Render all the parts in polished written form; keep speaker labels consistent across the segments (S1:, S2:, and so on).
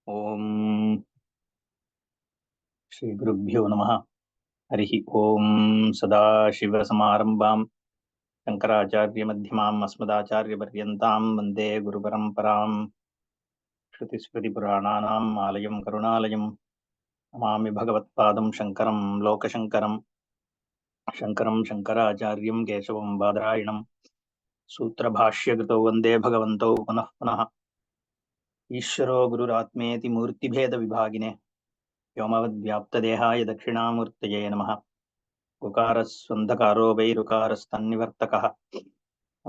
S1: ओम श्री गुरुभ्यो नमः। हरि ओम सदाशिवसमारंभां शंकराचार्यमध्यमाम् अस्मदाचार्यपर्यन्तां वन्दे गुरुपरम्परां। श्रुतिस्मृतिपुराणानाम् आलयं करुणालयं नमामि भगवत्पादं शङ्करं लोकशङ्करं। शङ्करं शङ्कराचार्यं केशवं बादरायणं सूत्रभाष्यकृतौ वन्दे भगवन्तौ पुनः पुनः। ईश्वरो गुरुरात्मेति मूर्तिभेदविभागिने व्योमवद्व्याप्तदेहाय दक्षिणामूर्तये नमः। उकारस्वन्धकारो वैरुकारस्तन्निवर्तकः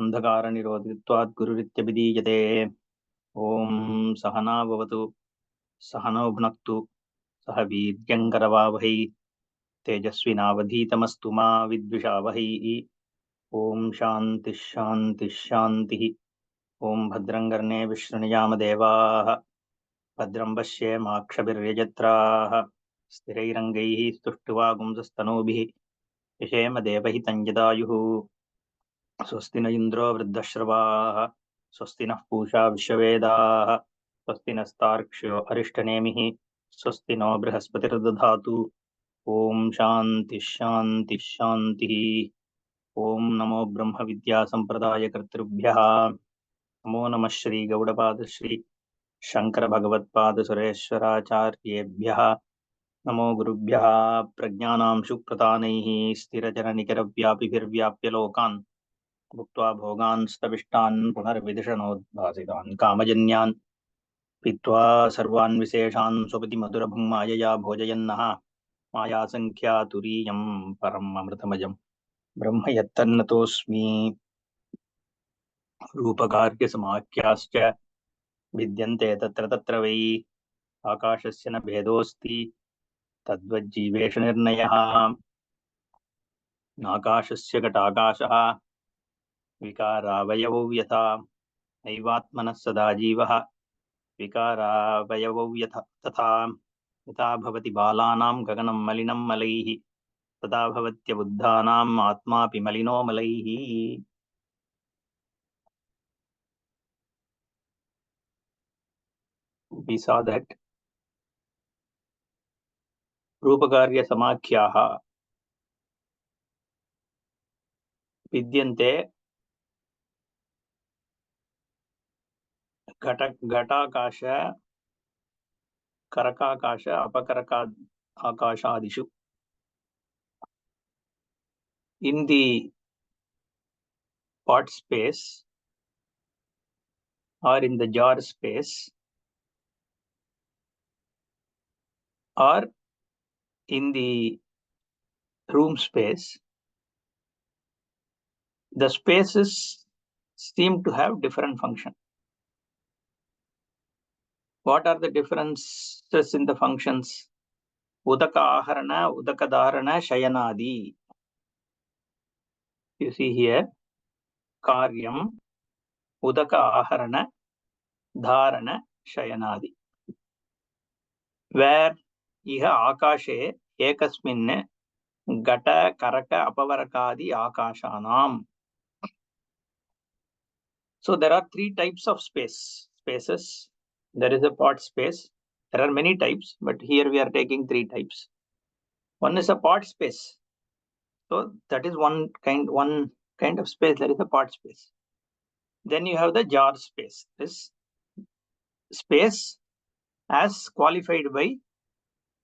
S1: अन्धकारनिरोधित्वात् गुरुरित्यभिधीयते। ॐ सहना भवतु सहनौ भुनक्तु सह वीर्यङ्करवावहै तेजस्विनावधीतमस्तु मा विद्विषावहै। ॐ शान्तिः शान्तिः शान्तिः। ॐ भद्रं कर्णे विशृणुयाम देवाः भद्रं पश्येमाक्षभिर्यजत्राः स्थिरैरङ्गैः स्तुष्टुवागुंसस्तनूभिः यशेम देवहितं यदायुः। स्वस्ति न इन्द्रो वृद्धश्रवाः स्वस्ति नः पूषा विश्ववेदाः स्वस्ति नस्तार्क्ष्यो अरिष्टनेमिः स्वस्ति नो बृहस्पतिर्दधातु। ॐ शान्तिः शान्तिः शान्तिः। ॐ नमो ब्रह्म विद्यासम्प्रदायकर्तृभ्यः। नमो नमः श्री गौडपाद श्री शंकर भगवत्पाद सुरेश्वराचार्येभ्यः। नमो गुरुभ्यः। प्रज्ञानां सुप्रधानैः स्थिरचरनिकरव्यापिभिर्व्याप्य लोकान् भुक्त्वा भोगान् स्तविष्टान् पुनर्विधिषणोद्भासितान् कामजन्यान् पीत्वा सर्वान् विशेषान् स्वपति मधुरभुङ्मायया भोजयन्नः मायासङ्ख्या तुरीयं परम् अमृतमजम् ब्रह्म यत्तन्नतोऽस्मि। रूपकार्यसमाख्याश्च विद्यन्ते तत्र तत्र वै आकाशस्य न भेदोऽस्ति तद्वज्जीवेषु निर्णयः। नाकाशस्य घटाकाशः विकारावयवौ यथा नैवात्मनः सदा जीवः विकारावयवौ तथा यथा भवति बालानां गगनं मलिनं मलैः तथा भवत्यबुद्धानाम् आत्मापि मलिनो मलैः। We saw that रूपकार्यसमाख्याः विद्यन्ते घटाकाश करकाकाश अपकरका आकाशादिषु. In the pot space or in the jar space or in the room space, the spaces seem to have different function. What are the differences in the functions? Udaka aharana, udaka dharana, shayanadi. You see here, karyam, udaka aharana, dharana, shayanadi. Where iha akashe ekasminne gata karaka apavarakadi akashanam. So there are three types of spaces. There is a pot space. There are many types, but here we are taking three types. One is a pot space. So that is one kind of space. There is a pot space. Then you have the jar space. This space as qualified by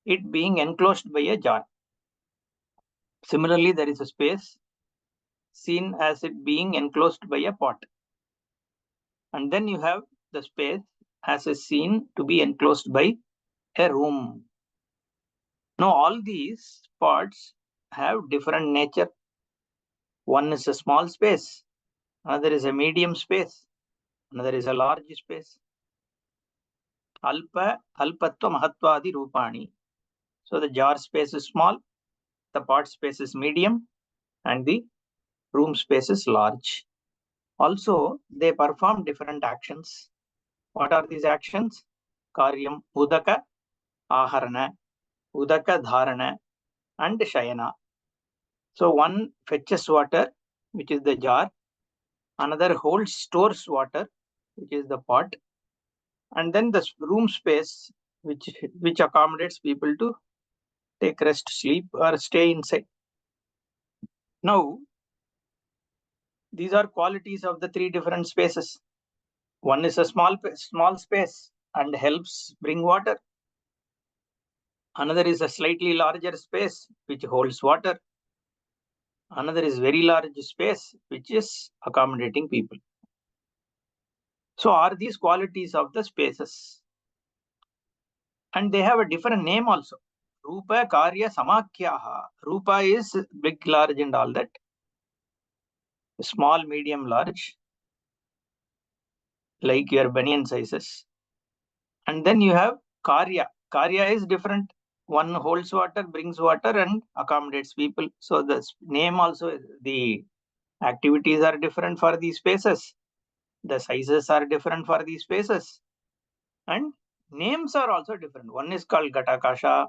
S1: it being enclosed by a jar. Similarly, there is a space seen as it being enclosed by a pot. And then you have the space as is seen to be enclosed by a room. Now all these pots have different nature. One is a small space, another is a medium space, another is a large space. Alpa, alpatva, mahatvadi rupani. So the jar space is small, the pot space is medium, and the room space is large. Also, they perform different actions. What are these actions? Karyam, udaka, aharana, udaka dharana, and shayana. So one fetches water, which is the jar, another stores water, which is the pot, and then the room space which accommodates people to take rest, sleep, or stay inside. Now, these are qualities of the three different spaces. One is a small space and helps bring water. Another is a slightly larger space which holds water. Another is very large space which is accommodating people. So are these qualities of the spaces, and they have a different name also. Rupa, Karya, Samakyaha. Rupa is big, large, and all that. Small, medium, large, like your banyan sizes. And then you have Karya. Karya is different. One holds water, brings water, and accommodates people. So the name also, the activities are different for these spaces. The sizes are different for these spaces. And names are also different. One is called Ghatakasha,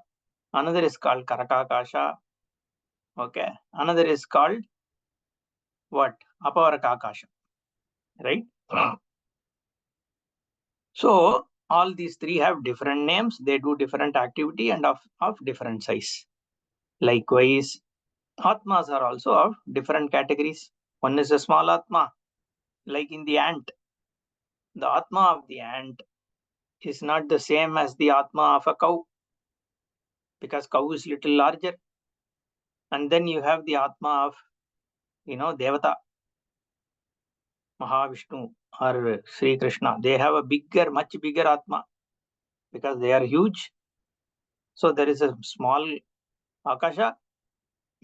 S1: another is called Karakakasha. Okay. Another is called what? Apavaraka right? So all these three have different names. They do different activity and of different size. Likewise, Atmas are also of different categories. One is a small Atma, like in the ant. The Atma of the ant is not the same as the Atma of a cow, because cow is little larger. And then you have the Atma of, Devata, Mahavishnu, or Sri Krishna. They have a much bigger Atma because they are huge. So there is a small Akasha,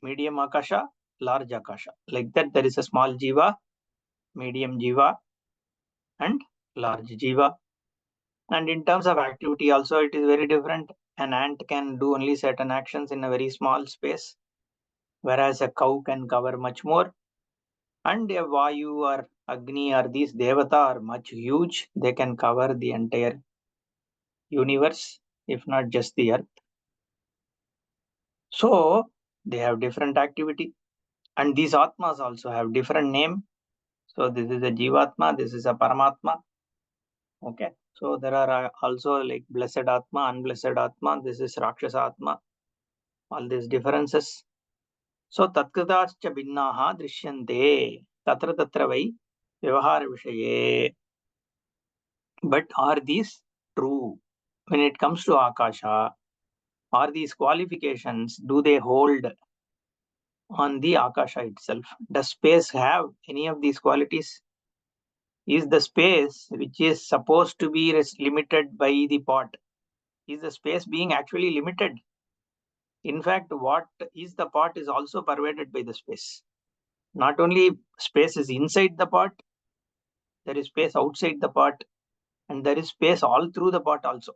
S1: medium Akasha, large Akasha. Like that, there is a small Jiva, medium Jiva, and large Jiva. And in terms of activity also, it is very different. An ant can do only certain actions in a very small space, whereas a cow can cover much more. And a Vayu or Agni or these Devata are much huge. They can cover the entire universe, if not just the earth. So they have different activity. And these Atmas also have different name. So this is a Jivatma, this is a Paramatma. Okay. So there are also like blessed Atma, unblessed Atma, this is Rakshasa Atma. All these differences. So tatkatascha binnaha drishyante tatra tatra vai vyavahara vishaye. But are these true? When it comes to Akasha, are these qualifications, do they hold on the Akasha itself? Does space have any of these qualities? Is the space which is supposed to be limited by the pot, is the space being actually limited? In fact, what is the pot is also pervaded by the space. Not only space is inside the pot, there is space outside the pot, and there is space all through the pot also.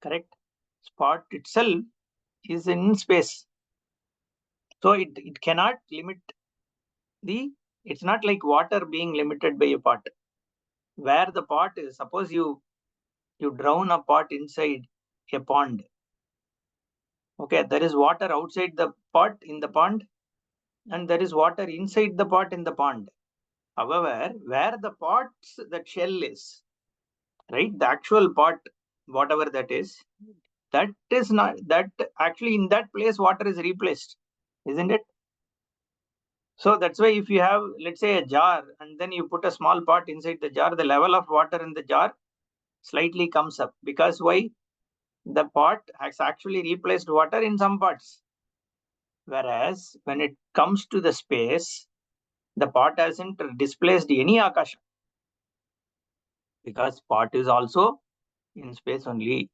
S1: Correct? Pot itself is in space. So it cannot limit it's not like water being limited by a pot. Where the pot is, suppose you drown a pot inside a pond. Okay, there is water outside the pot in the pond, and there is water inside the pot in the pond. However, where the pot's that shell is, right, the actual pot, whatever that is not that actually in that place water is replaced, isn't it? So that's why if you have, let's say, a jar and then you put a small pot inside the jar, the level of water in the jar slightly comes up. Because why? The pot has actually replaced water in some parts. Whereas when it comes to the space, the pot hasn't displaced any Akasha, because pot is also in space only.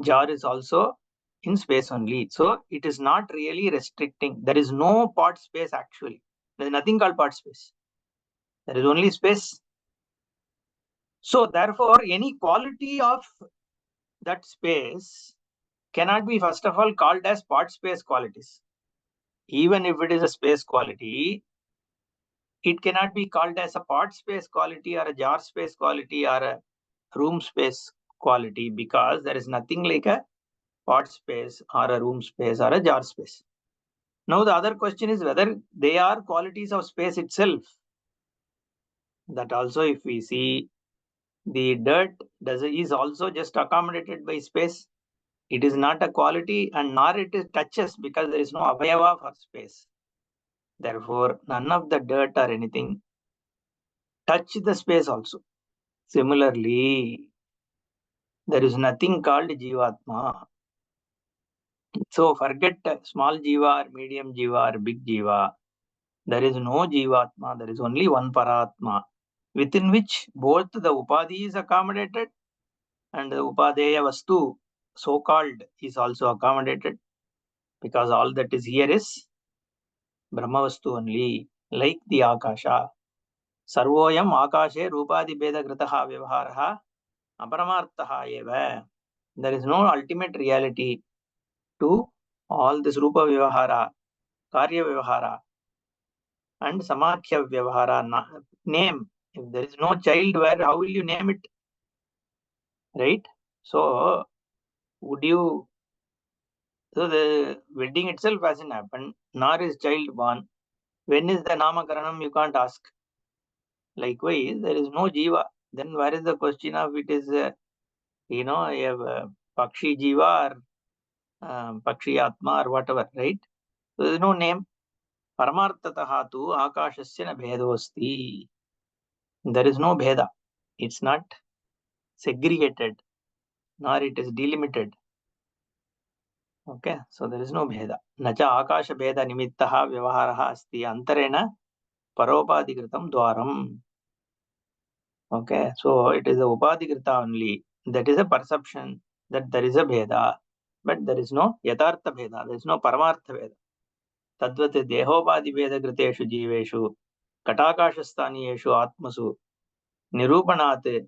S1: Jar is also in space only. So it is not really restricting. There is no pot space actually. There is nothing called pot space. There is only space. So therefore, any quality of that space cannot be, first of all, called as pot space qualities. Even if it is a space quality, it cannot be called as a pot space quality or a jar space quality or a room space quality, because there is nothing like a pot space or a room space or a jar space. Now the other question is whether they are qualities of space itself. That also, if we see, The dirt is also just accommodated by space. It is not a quality, and nor it is touches, because there is no avayava for space. Therefore, none of the dirt or anything touch the space also. Similarly, there is nothing called Jivatma. So forget small Jiva or medium Jiva or big Jiva. There is no Jivatma. There is only one Paratma, within which both the Upadhi is accommodated and the Upadeya Vastu, so called, is also accommodated, because all that is here is Brahmavastu only, like the Akasha. Sarvoyam Akashe Rupadi Beda Gritaha Vyavaharaha Aparamarthaha eva. There is no ultimate reality to all this Rupa Vyavahara, Karya Vyavahara, and Samakhya Vyavahara. Name. If there is no child, where, how will you name it? Right? So, would you? So, the wedding itself hasn't happened, nor is child born. When is the Namakaranam? You can't ask. Likewise, there is no Jiva. Then where is the question of it is, a Pakshi Jiva or Pakshi Atma or whatever, right? So there is no name. Paramartataha tu Akashasya na bhedosti. There is no bheda. It's not segregated, nor it is delimited. Okay, so there is no bheda. Nacha Akasha bheda nimittaha vyavaharaha asti antarena paropadikritam dwaram. Okay, so it is a upadhikrita only. That is a perception that there is a bheda, but there is no yatartha bheda. There is no paramartha bheda. Tadvat dehopadi bheda kriteshu jiveshu katakashasthaniyeshu atmasu nirupanat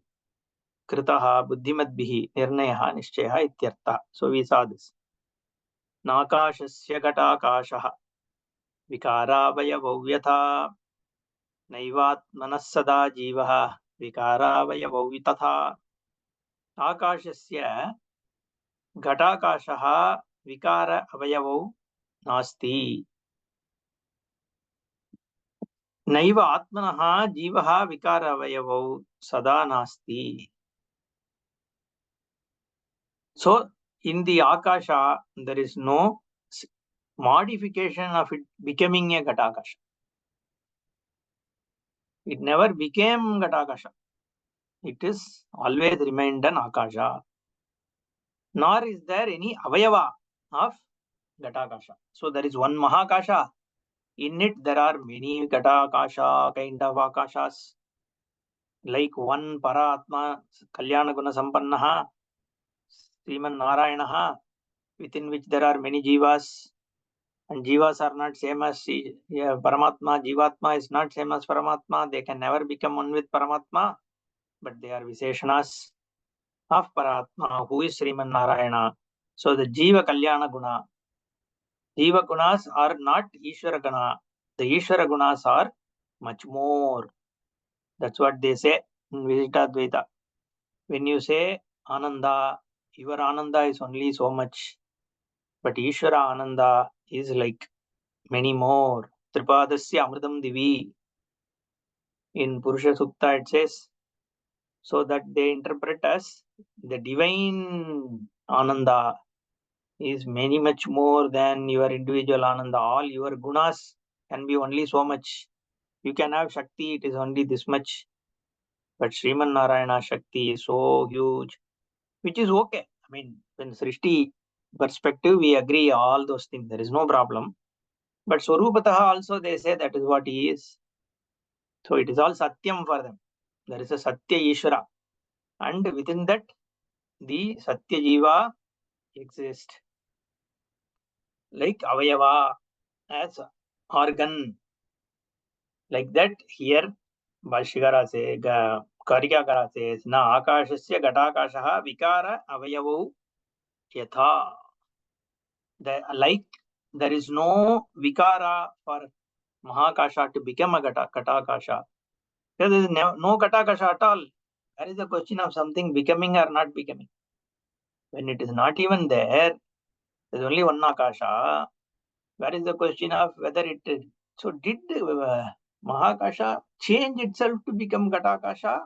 S1: kritaha buddhimadbihi nirnayaha nishchayaha ityartha. So we saw this. Nakashasya katakashaha vikaravayavau yatha naivatmanas sada jivaha vikaravayavau tatha. Akashasya घटाकाशः विकार अवयवौ नास्ति नैव आत्मनः जीवः विकार अवयवौ सदा नास्ति. So in the akasha there is no modification of it becoming a ghatakasha. It never became ghatakasha. It is always remained an akasha. Nor is there any avayava of ghatakasha. So there is one mahakasha. In it, there are many Ghatakasha kind of Akashas, like one Paratma, Kalyana Guna Sampannaha, Sriman Narayanaha, within which there are many Jivas, and Jivas are not same as Paramatma. Jivatma is not same as Paramatma. They can never become one with Paramatma, but they are Visheshanas of Paratma, who is Sriman Narayana. So the Jiva Kalyana Guna, Jiva Gunas are not Ishvara Guna. The Ishvara Gunas are much more. That's what they say in Visitadvaita. When you say Ananda, your Ananda is only so much, but Ishvara Ananda is like many more. Tripadasya Amritam Divi. In Purusha Sukta it says, so that they interpret as the divine Ananda is many much more than your individual Ananda. All your gunas can be only so much. You can have Shakti, it is only this much. But Sriman Narayana Shakti is so huge, which is okay. I mean, in Srishti perspective, we agree all those things. There is no problem. But Swarupataha also they say that is what he is. So it is all Satyam for them. There is a Satya Ishvara. And within that, the Satya Jiva exists. Like Avayava as organ. Like that, here Bhashyakara says, Karika says, Na Akashasya Ghatakashaha Vikara Avayavau Yatha. Like there is no Vikara for Mahakasha to become a Ghatakasha. There is no Ghatakasha at all. There is a question of something becoming or not becoming. When it is not even there, there is only one Akasha. Where is the question of whether it is? So did Mahakasha change itself to become Ghatakasha?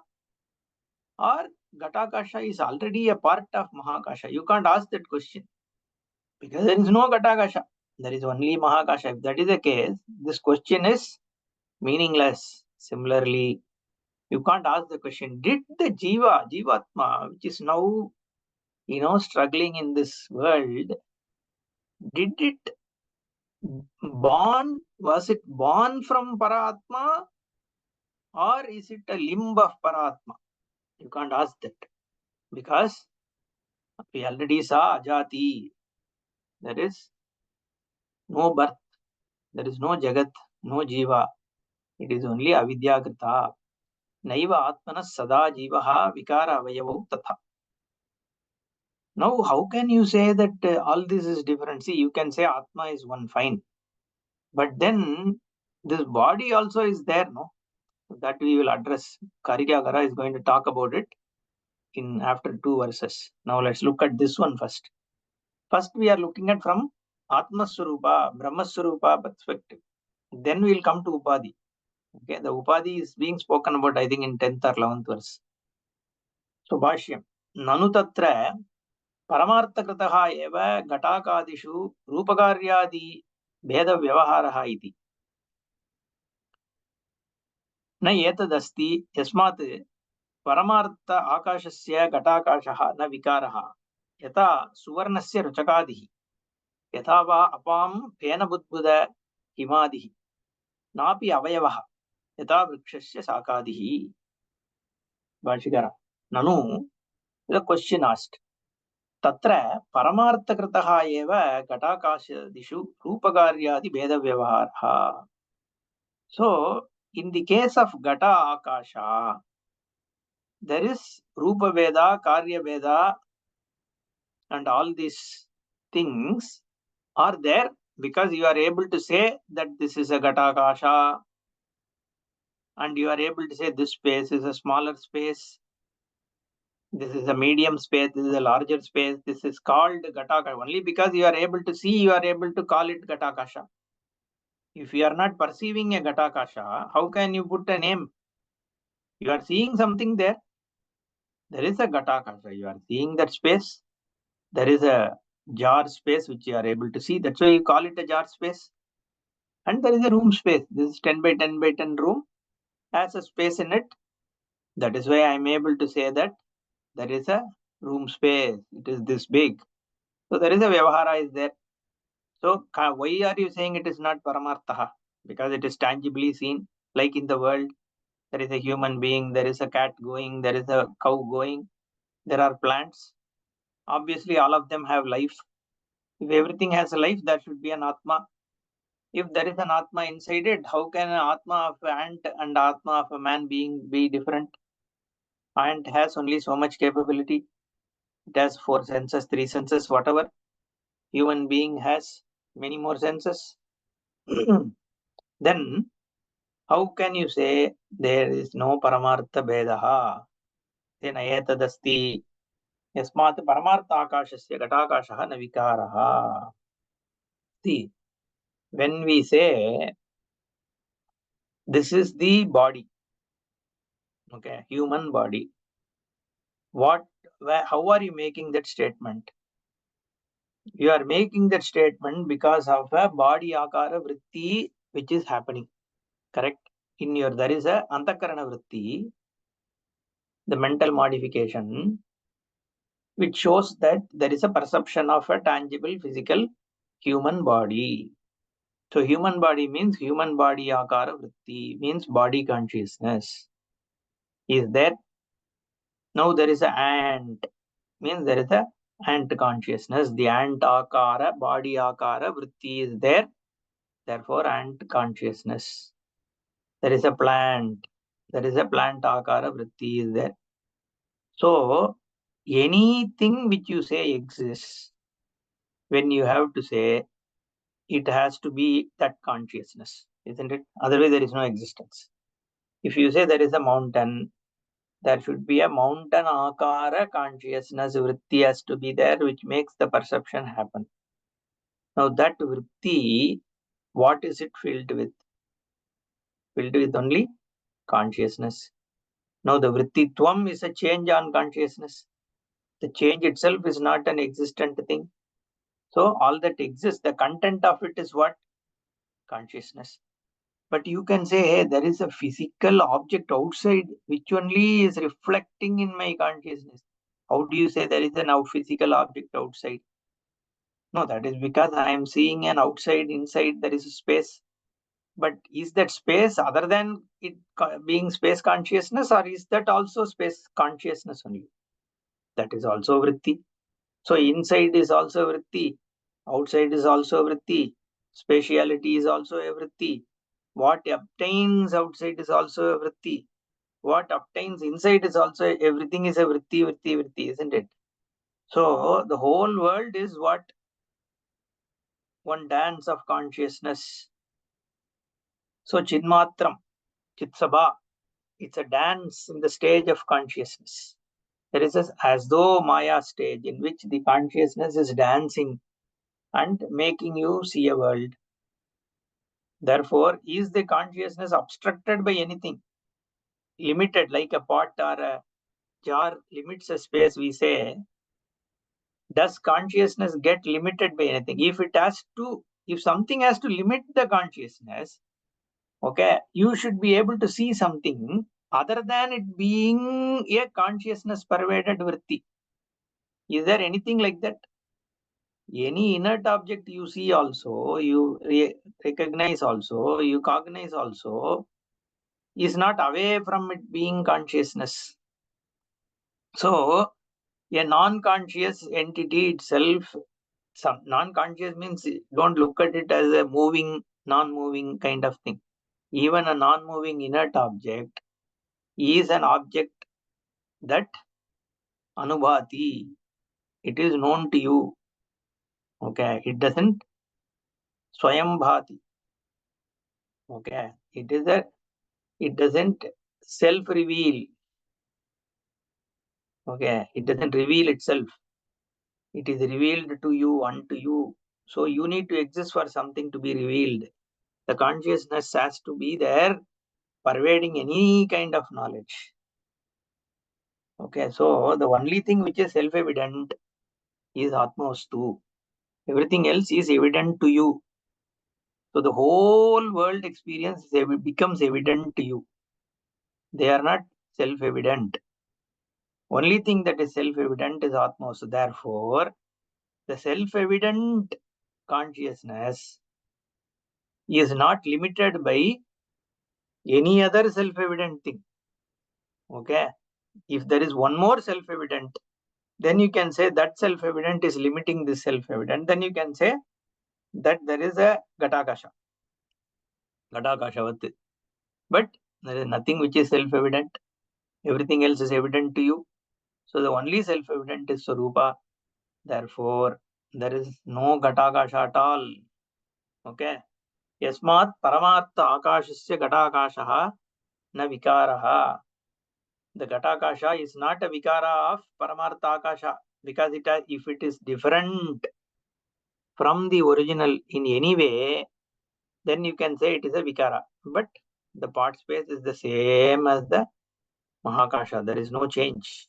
S1: or Ghatakasha is already a part of Mahakasha? You can't ask that question because there is no Ghatakasha. There is only Mahakasha. If that is the case, this question is meaningless. Similarly, you can't ask the question, did the Jivatma, which is now, struggling in this world, did it was it born from Paratma or is it a limb of Paratma? You can't ask that because we already saw Ajati. There is no birth, there is no Jagat, no Jiva. It is only Avidyakrita. Naiva Atmanas Sada Jivaha Vikara Avayavo Tatha. Now, how can you say that all this is different? See, you can say Atma is one, fine. But then this body also is there, no? That we will address. Karika is going to talk about it in after 2 verses. Now let's look at this one first. First, we are looking at from Atma Swarupa, Brahma Swarupa perspective. Then we will come to Upadhi. Okay, the Upadhi is being spoken about, I think, in 10th or 11th verse. So, Bhashyam. Nanu tatra परमार्थकृतः एव घटाकादिषु रूपकार्यादि भेदव्यवहारः इति न एतदस्ति यस्मात् परमार्थ आकाशस्य घटाकाशः न विकारः यथा सुवर्णस्य रुचकादिः यथा वा अपां फेनबुद्बुद हिमादिः नापि अवयवः यथा वृक्षस्य शाखादिः भाष्यकार ननु the question asked तत्र परमार्थकृतः एव घटाकाशदिषु रूपकार्यादि भेदव्यवहारः. So, in the case of Gata Akasha, there is Rupa Veda, Karya Veda, and all these things are there because you are able to say that this is a Gata Akasha, and you are able to say this space is a smaller space, this is a medium space, this is a larger space, this is called Gatakasha. Only because you are able to see, you are able to call it Gatakasha. If you are not perceiving a Gatakasha, how can you put a name? You are seeing something there. There is a Gatakasha. You are seeing that space. There is a jar space which you are able to see. That's why you call it a jar space. And there is a room space. This is 10 by 10 by 10 room has a space in it. That is why I am able to say that there is a room space. It is this big. So there is a Vyavahara is there. So why are you saying it is not Paramartha? Because it is tangibly seen, like in the world. There is a human being, there is a cat going, there is a cow going, there are plants. Obviously, all of them have life. If everything has a life, there should be an Atma. If there is an Atma inside it, how can an Atma of an ant and Atma of a man being be different? Ant has only so much capability. It has 4 senses, 3 senses, whatever. Human being has many more senses. Then, how can you say there is no Paramartha Bedaha? Then ayatadasti yasmat Paramartha Akashasya Gatakashah na vikaraha. See, when we say this is the body, okay, human body, how are you making that statement? You are making that statement because of a body akara vritti which is happening, correct? There is a antakarana vritti, the mental modification, which shows that there is a perception of a tangible physical human body. So human body means human body akara vritti, means body consciousness is there. Now there is a ant, means there is a ant consciousness. The ant akara, body akara vritti is there. Therefore, ant consciousness. There is a plant. There is a plant akara vritti is there. So, anything which you say exists, when you have to say, it has to be that consciousness, isn't it? Otherwise, there is no existence. If you say there is a mountain, there should be a mountain akara consciousness vritti has to be there, which makes the perception happen. Now, that vritti, what is it filled with? Filled with only consciousness. Now the vrittitvam is a change on consciousness. The change itself is not an existent thing. So all that exists, the content of it is what? Consciousness. But you can say, hey, there is a physical object outside which only is reflecting in my consciousness. How do you say there is a now physical object outside? No, that is because I am seeing an outside, inside there is a space. But is that space other than it being space consciousness, or is that also space consciousness only? That is also vritti. So inside is also vritti, outside is also vritti, spatiality is also a vritti. What obtains outside is also a vritti. What obtains inside is also everything is a vritti, vritti, vritti, isn't it? So the whole world is what? One dance of consciousness. So Chinmatram, Chitsabha, it's a dance in the stage of consciousness. There is as though Maya stage in which the consciousness is dancing and making you see a world. Therefore, is the consciousness obstructed by anything? Limited, like a pot or a jar limits a space, we say. Does consciousness get limited by anything? If something has to limit the consciousness, okay, you should be able to see something other than it being a consciousness pervaded vritti. Is there anything like that? Any inert object you see also, you recognize also, you cognize also, is not away from it being consciousness. So, a non-conscious entity itself, some non-conscious means don't look at it as a moving, non-moving kind of thing. Even a non-moving inert object is an object that anubhati. It is known to you. Okay, it doesn't swayambhati. Okay, it doesn't self-reveal. Okay, it doesn't reveal itself. It is revealed to you, unto you. So you need to exist for something to be revealed. The consciousness has to be there, pervading any kind of knowledge. Okay, so the only thing which is self-evident is Atmastu. Everything else is evident to you. So the whole world experience becomes evident to you. They are not self-evident. Only thing that is self-evident is Atma. So therefore, the self-evident consciousness is not limited by any other self-evident thing. Okay. If there is one more self-evident, then you can say that self-evident is limiting this self-evident. Then you can say that there is a Gatakasha. Gatakashavat. But there is nothing which is self-evident. Everything else is evident to you. So the only self-evident is Sarupa. Therefore, there is no Gatakasha at all. Okay. Yasmat Paramartha Akashasya Gatakashaha na Vikaraha. The Gatakasha is not a Vikara of Paramartha Akasha because if it is different from the original in any way, then you can say it is a Vikara. But the part space is the same as the Mahakasha. There is no change.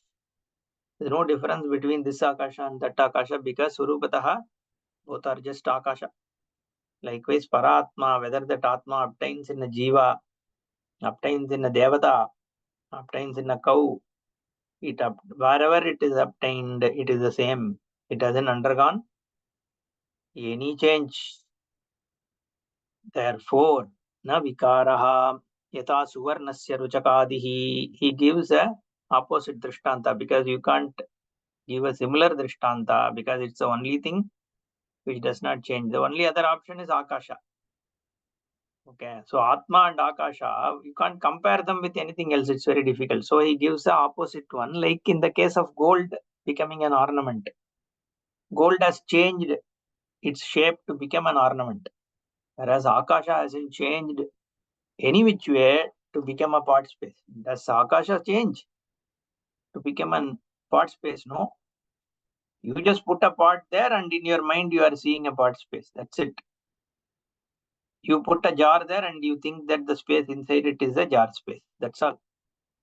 S1: There is no difference between this Akasha and that Akasha because Surupataha both are just Akasha. Likewise, Paratma, whether that Atma obtains in a Jiva, obtains in a Devata, obtains in a cow, wherever it is obtained, it is the same. It hasn't undergone any change. Therefore, na vikaraha yata suvarnasya ruchakadihi. He gives a opposite drishtanta because you can't give a similar drishtanta because it's the only thing which does not change. The only other option is Akasha. Okay, so Atma and Akasha, you can't compare them with anything else. It's very difficult. So he gives the opposite one, like in the case of gold becoming an ornament. Gold has changed its shape to become an ornament, whereas Akasha hasn't changed any which way to become a part space. Does Akasha change to become a part space? No. You just put a part there and in your mind you are seeing a part space. That's it. You put a jar there and you think that the space inside it is a jar space. That's all.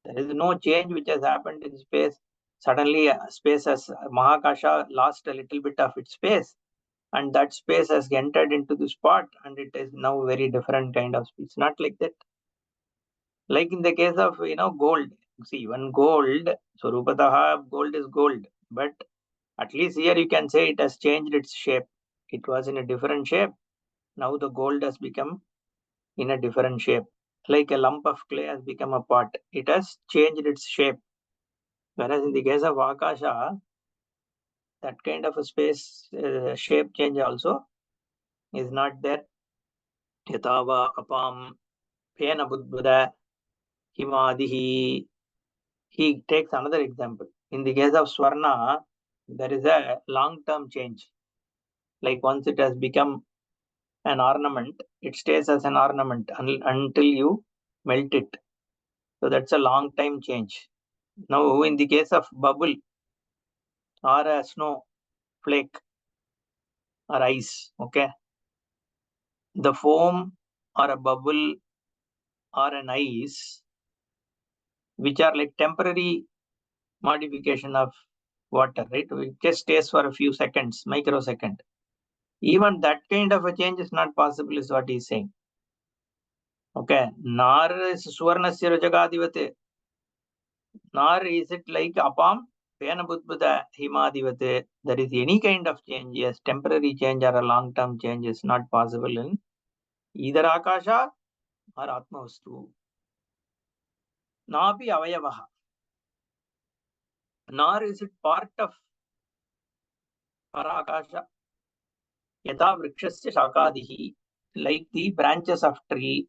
S1: There is no change which has happened in space. Suddenly, space has Mahakasha lost a little bit of its space, and that space has entered into the spot, and it is now very different kind of space. It's not like that. Like in the case of gold. See, even gold, Swarupataha, gold is gold, but at least here you can say it has changed its shape. It was in a different shape. Now the gold has become in a different shape. Like a lump of clay has become a pot. It has changed its shape. Whereas in the case of Akasha, that kind of a space shape change also is not there. Yatava apam pena budbuda himadihi. He takes another example. In the case of Swarna, there is a long-term change. Like once it has become an ornament, it stays as an ornament until you melt it. So that's a long time change. Now, in the case of bubble or a snow flake or ice, okay, the foam or a bubble or an ice, which are like temporary modification of water, right? It just stays for a few seconds, microsecond. Even that kind of a change is not possible, is what he's saying. Okay, nar is suvarnasya rajagadivate. Nor is it like apam pena budbuda himadivate. There is any kind of change, yes, temporary change or a long-term change is not possible in either akasha or atmavastu. Napi avayavaha. Nor is it part of parakasha. Yatha vrikshasya shakadihi. Like the branches of tree,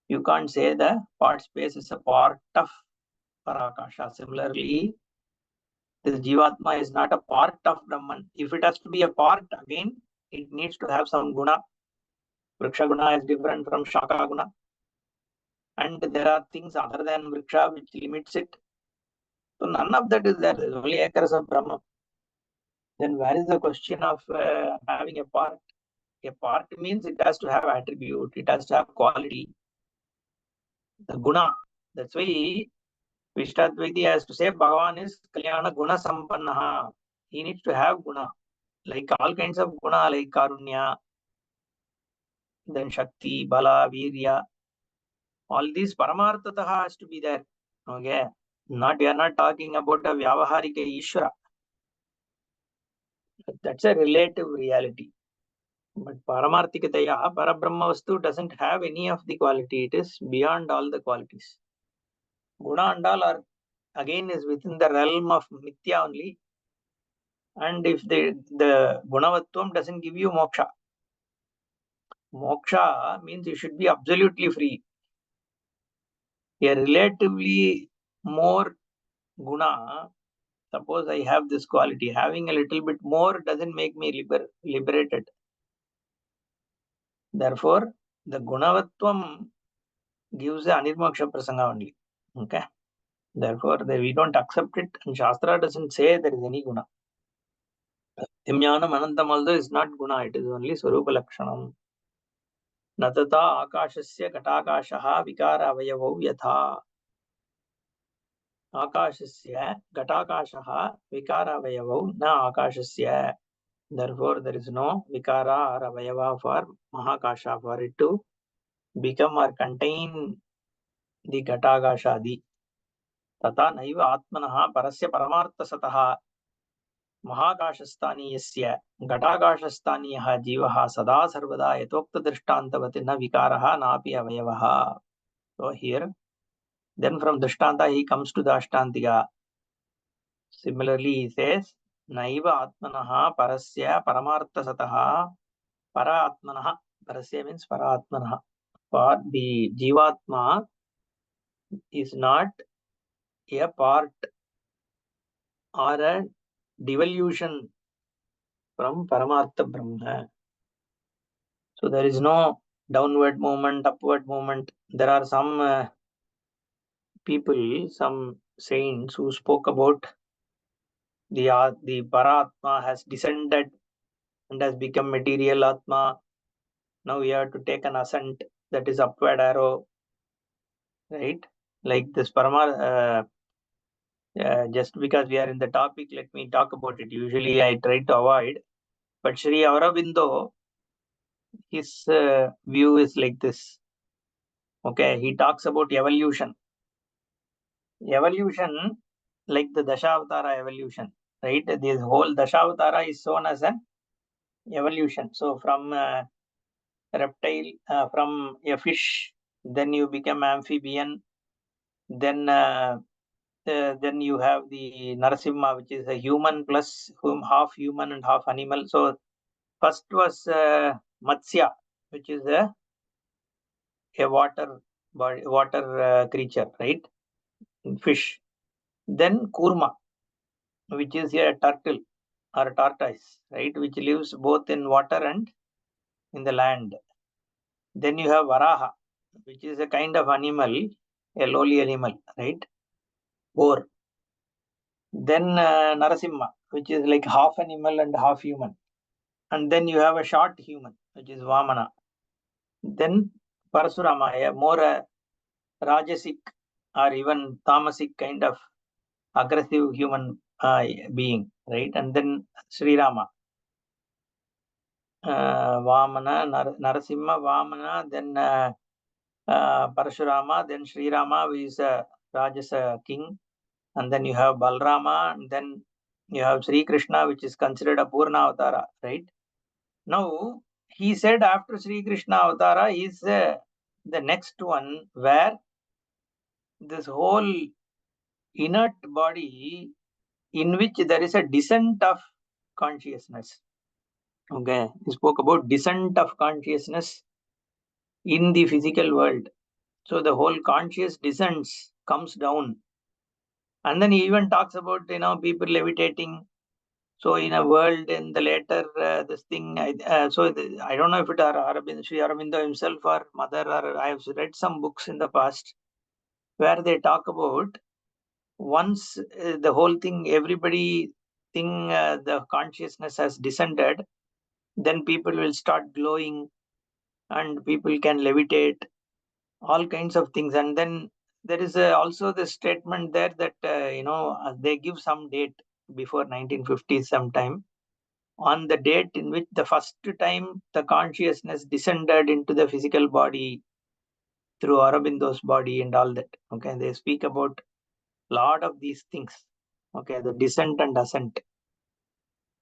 S1: you can't say the part space is a part of parakasha. Similarly, this Jivatma is not a part of Brahman. If it has to be a part, again, it needs to have some guna. Vriksha guna is different from Shaka guna. And there are things other than Vriksha which limits it. So none of that is there. There is only acres of Brahma. Then where is the question of having a part? A part means it has to have attribute, it has to have quality, the guna. That's why Vishtadvaiti has to say Bhagavan is Kalyana Guna Sampannaha. He needs to have guna. Like all kinds of guna, like Karunya, then Shakti, Bala, Virya. All these Paramarthatah has to be there. Okay. We are not talking about a Vyavaharika Ishvara. That's a relative reality. But Paramartikataya, Parabrahma Vastu doesn't have any of the quality. It is beyond all the qualities. Guna and all are again is within the realm of Mithya only. And if the Gunavatvam doesn't give you moksha. Moksha means you should be absolutely free. A relatively more guna, suppose I have this quality, having a little bit more doesn't make me liberated. Therefore, the gunavatvam gives a anirmoksha prasanga only. Okay. Therefore, we don't accept it, and Shastra doesn't say there is any guna. Himyanam anantam also is not guna, it is only Swarupa Lakshanam. Natata akashasya katakashaha vikara avayavau yatha. Akashasya gatakashaha vikara avayavau na akashasya. Therefore, there is no vikara or avayava for Mahakasha for it to become or contain the Gatakashadi. Tata naiva atmanaha parasya paramartha sataha Mahakashasthaniyasya Gatakashasthaniyaha jivaha sada sarvada yatokta drishtantavati na vikaraha napi avayavaha. So here, then from Drishtanta he comes to the Ashtantika. Similarly, he says, Naiva atmanaha parasya paramartha sataha para atmanaha. Parasya means para atmanaha. For the Jivatma is not a part or a devolution from Paramartha Brahma. So there is no downward movement, upward movement. There are some people, some saints who spoke about the Paratma has descended and has become material Atma. Now we have to take an ascent, that is upward arrow, right? like this just because we are in the topic, let me talk about it. Usually I try to avoid, but Sri Aurobindo, his view is like this. Okay, he talks about evolution. Evolution, like the Dashavatara evolution, right? This whole Dashavatara is shown as an evolution. So from reptile, from a fish, then you become amphibian, then you have the Narasimha, which is a human plus half human and half animal. So first was Matsya, which is a water creature, right? Fish. Then Kurma, which is a turtle or tortoise, right? Which lives both in water and in the land. Then you have Varaha, which is a kind of animal, a lowly animal, right? Boar. Then Narasimha, which is like half animal and half human. And then you have a short human, which is Vamana. Then Parasurama, a more Rajasic or even Tamasic kind of aggressive human being, right? And then Sri Rama, Vamana, Narasimha, Vamana, then Parashurama, then Sri Rama, who is a Rajasa king, and then you have Balrama, and then you have Sri Krishna, which is considered a Purna Avatara, right? Now, he said after Sri Krishna Avatara is the next one where this whole inert body in which there is a descent of consciousness. Okay, he spoke about descent of consciousness in the physical world. So the whole conscious descents, comes down. And then he even talks about, people levitating. So in a world in the later, this thing, I don't know if it are Sri Aurobindo himself or mother, or I have read some books in the past where they talk about once the whole thing, everybody think the consciousness has descended, then people will start glowing and people can levitate, all kinds of things. And then there is also the statement there that, they give some date before 1950s sometime, on the date in which the first time the consciousness descended into the physical body through Aurobindo's body and all that. Okay, they speak about a lot of these things. Okay, the descent and ascent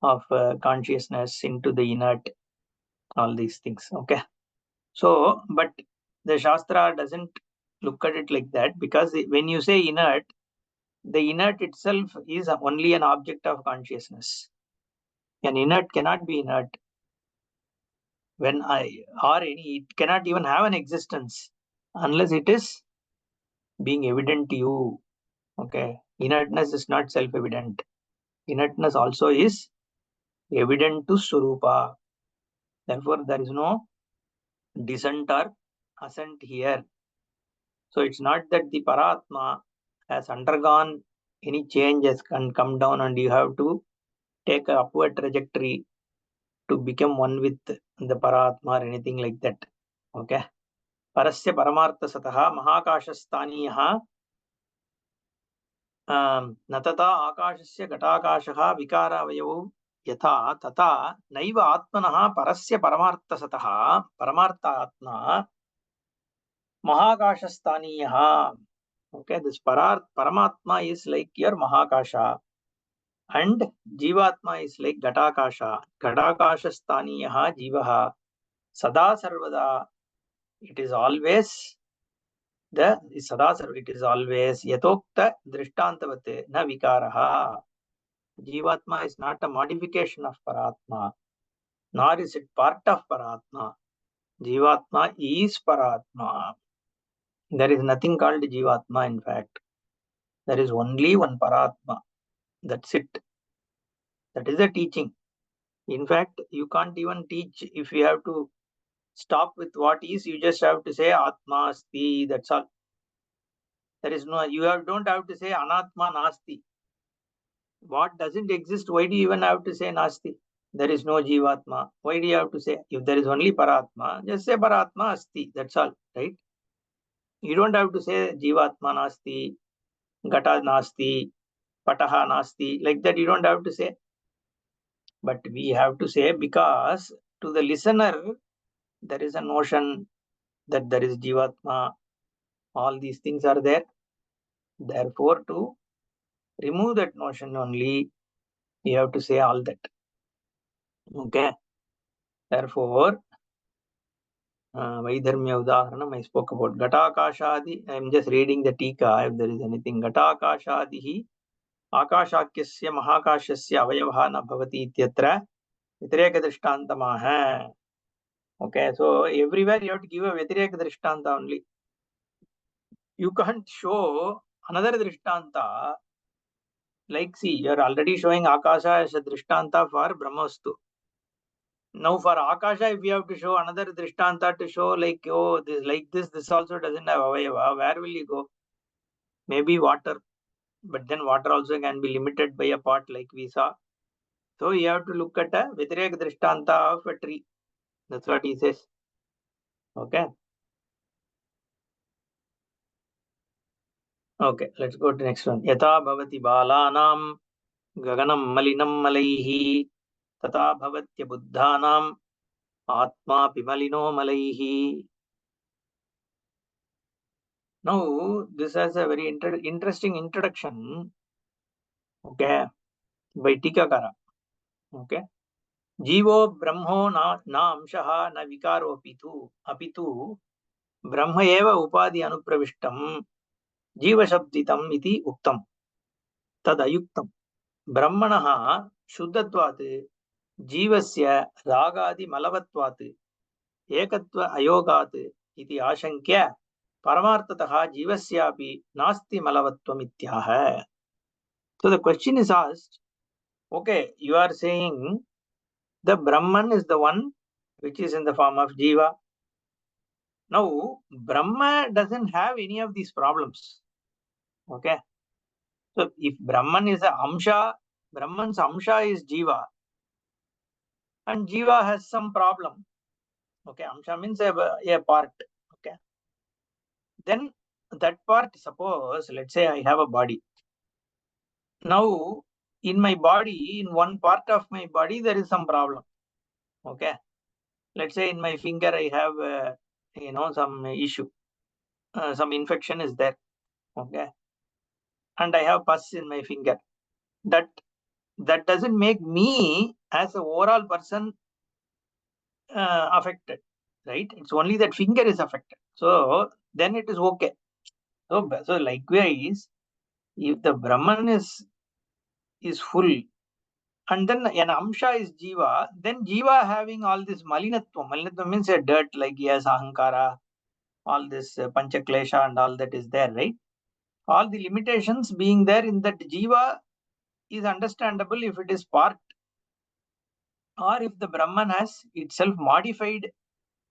S1: of consciousness into the inert, all these things. Okay, so but the Shastra doesn't look at it like that, because when you say inert, the inert itself is only an object of consciousness. An inert cannot be inert. It cannot even have an existence unless it is being evident to you. Okay, inertness is not self-evident. Inertness also is evident to Surupa. Therefore, there is no descent or ascent here. So it's not that the Paratma has undergone any changes and come down and you have to take an upward trajectory to become one with the Paratma or anything like that. Okay. Parasya Paramartha Sataha Mahakashastaniyaha Natata Akashasya Gatakashaha Vikaravayavu Yatha Tata Naiva Atmanaha Parasya Paramartha Sataha Paramartha Atma Mahakashastaniyaha. Okay, this Paramatma is like your Mahakasha, and Jivatma is like Gatakasha. Gatakashastaniyaha Jivaha Sada Sarvada. It is always it is always Yatokta Drishtantavate na Vikaraha. Jivatma is not a modification of Paratma, nor is it part of Paratma. Jivatma is Paratma. There is nothing called Jivatma, in fact. There is only one Paratma. That's it. That is the teaching. In fact, you can't even teach if you have to stop with what is, you just have to say Atma Asti, that's all. There is no, don't have to say Anatma Nasti. What doesn't exist, why do you even have to say Nasti? There is no Jivatma. Why do you have to say? If there is only Paratma, just say Paratma Asti, that's all, right? You don't have to say Jivatma Nasti, Gata Nasti, Pataha Nasti, like that you don't have to say. But we have to say, because to the listener, there is a notion that there is Jivatma, all these things are there. Therefore, to remove that notion only, you have to say all that. Okay. Therefore, Vaidharmya Udaharanam I spoke about. Ghatakashadi, I am just reading the Tika if there is anything. Ghatakashadihi Akashakyasya Mahakashasya Avayavaha na bhavati ityatra Vyatireka Drishtantamaha. Okay, so everywhere you have to give a Vyatireka Drishtanta only. You can't show another Drishtanta. Like, see, you are already showing Akasha as a Drishtanta for Brahmastu. Now for Akasha, if we have to show another Drishtanta to show like, oh, this also doesn't have Avayava, where will you go? Maybe water, but then water also can be limited by a pot like we saw. So you have to look at a Vyatireka Drishtanta of a tree. That's what he says. Okay. Okay, let's go to next one. Yata bhavati balanam gaganam malinam malaihi tata bhavatya buddhanam atma pimalino malaihi. Now, this has a very interesting introduction, okay, by Tikakara. Okay. Jivo brahmo na amshaha na vikaro apitu brahma eva upadi anupravishtam jiva shabditam iti uktam tad ayuktam brahmanaha shuddhatvat जीवस्य रागादि मलवत्वात् एकत्व अयोगात् इति आशंक्य परमार्थतः जीवस्यापि नास्ति मलवत्वम् इत्याह. So the question is asked, okay, you are saying the Brahman is the one which is in the form of Jiva. Now, Brahma doesn't have any of these problems. Okay. So if Brahman is a Amsha, Brahman's Amsha is Jiva, and Jiva has some problem. Okay, Amsha means a part. Okay. Then that part, suppose, let's say I have a body. Now, in my body, in one part of my body, there is some problem. Okay. Let's say in my finger, I have, some issue. Some infection is there. Okay. And I have pus in my finger. That doesn't make me as an overall person affected. Right. It's only that finger is affected. So then it is okay. So likewise, if the Brahman is full, and then an Amsha is Jiva, then Jiva having all this Malinatva. Malinatva means a dirt, like yes, Ahankara, all this Panchaklesha and all that is there, right? All the limitations being there in that Jiva is understandable if it is part, or if the Brahman has itself modified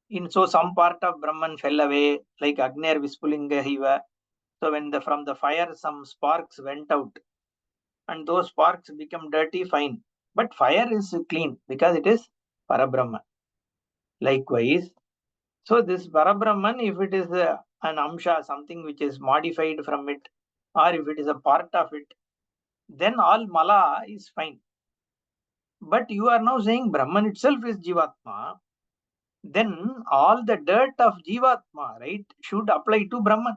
S1: in, so some part of Brahman fell away, like Agner Vispulinga Hiva. So when from the fire some sparks went out, and those sparks become dirty, fine. But fire is clean because it is Parabrahman. Likewise, so this Parabrahman, if it is an Amsha, something which is modified from it, or if it is a part of it, then all Mala is fine. But you are now saying Brahman itself is Jivatma, then all the dirt of Jivatma, right, should apply to Brahman.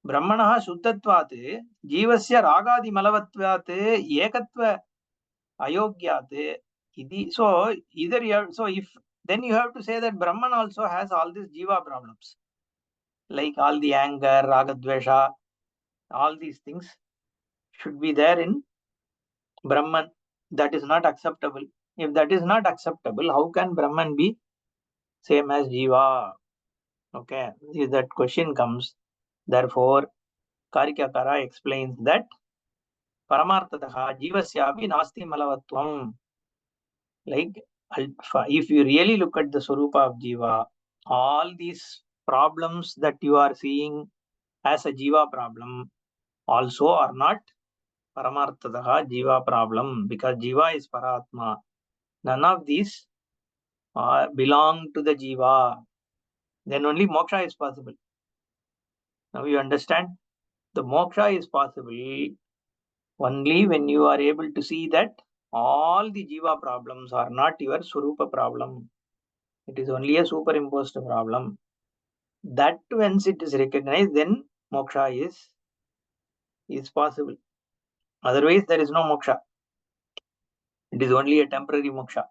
S1: Brahmanaha Shuddhatvat, Jivasya Ragadi Malavatvat, Ekatva Ayogyat. So either you have, so if then you have to say that Brahman also has all these Jiva problems, like all the anger, Ragadvesha, all these things should be there in Brahman. That is not acceptable. If that is not acceptable, how can Brahman be same as Jiva? Okay, if that question comes, therefore, Karikakara explains that Paramartataha Jivasyapi Nasti Malavatvam. Like, if you really look at the Swarupa of Jiva, all these problems that you are seeing as a Jiva problem also are not Paramartataha Jiva problem, because Jiva is Paratma. None of these belong to the Jiva. Then only moksha is possible. Now you understand? The moksha is possible only when you are able to see that all the jiva problems are not your swarupa problem. It is only a superimposed problem. That once it is recognized, then moksha is possible. Otherwise, there is no moksha. It is only a temporary moksha.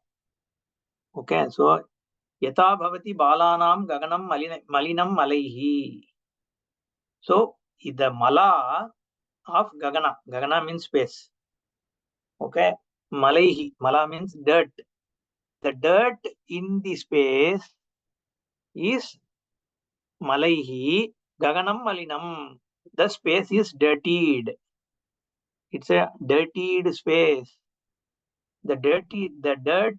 S1: Okay, so yata bhavati balanam gaganam malinam malaihi. So the mala of gagana. Gagana means space. Okay, malaihi. Mala means dirt. The dirt in the space is malaihi. Gaganam malinam. The space is dirtied. It's a dirtied space. The dirt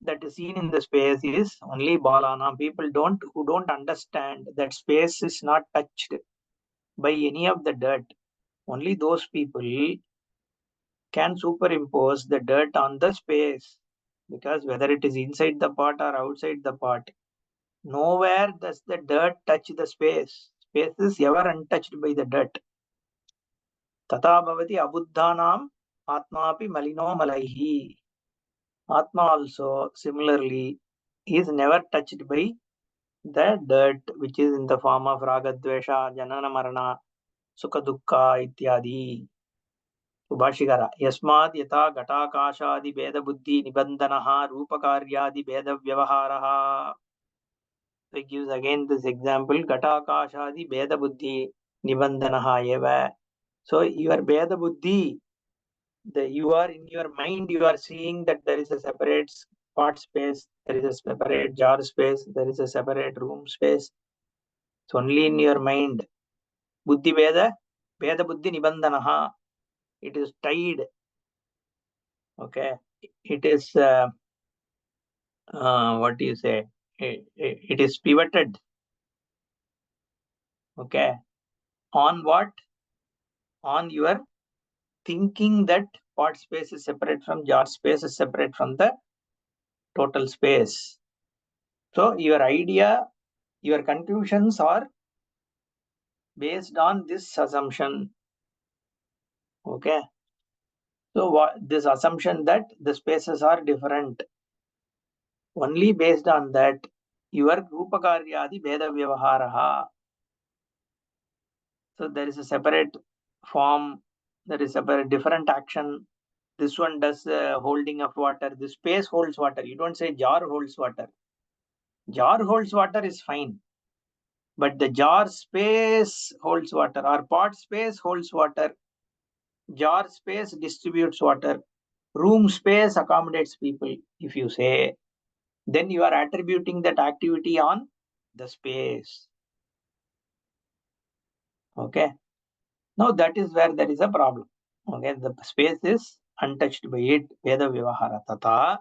S1: that is seen in the space is only balana. People who don't understand that space is not touched by any of the dirt. Only those people can superimpose the dirt on the space, because whether it is inside the pot or outside the pot, nowhere does the dirt touch the space. Space is ever untouched by the dirt. Tata bhavati abuddhanam atmapi malino malaihi. Atma also similarly is never touched by the dirt which is in the form of raga dvesha, janana marana, sukha dukkha ityadi. Subhashikara. Yasmad yata ghatakashadi beda buddhi nibandanaha rupakaryadi beda vyavaharaha. So he gives again this example. Ghatakashadi beda buddhi nibandanaha eva. So your beda buddhi, you are in your mind, you are seeing that there is a separate pot space, there is a separate jar space, there is a separate room space. It's only in your mind. Buddhi Veda, Veda Buddhi Nibandanaha. It is tied. Okay. It is, what do you say? It is pivoted. Okay. On what? On your thinking that pot space is separate from jar space is separate from the total space. So your idea, your conclusions are based on this assumption. Okay. So this assumption that the spaces are different, only based on that your rupakaryadi beda vyavaharaha. So there is a separate form, there is a different action. This one does holding of water. The space holds water. You don't say jar holds water. Jar holds water is fine, but the jar space holds water, or pot space holds water. Jar space distributes water. Room space accommodates people. If you say, then you are attributing that activity on the space. Okay. Now that is where there is a problem. Okay, the space is untouched by it. Veda vyavahara tata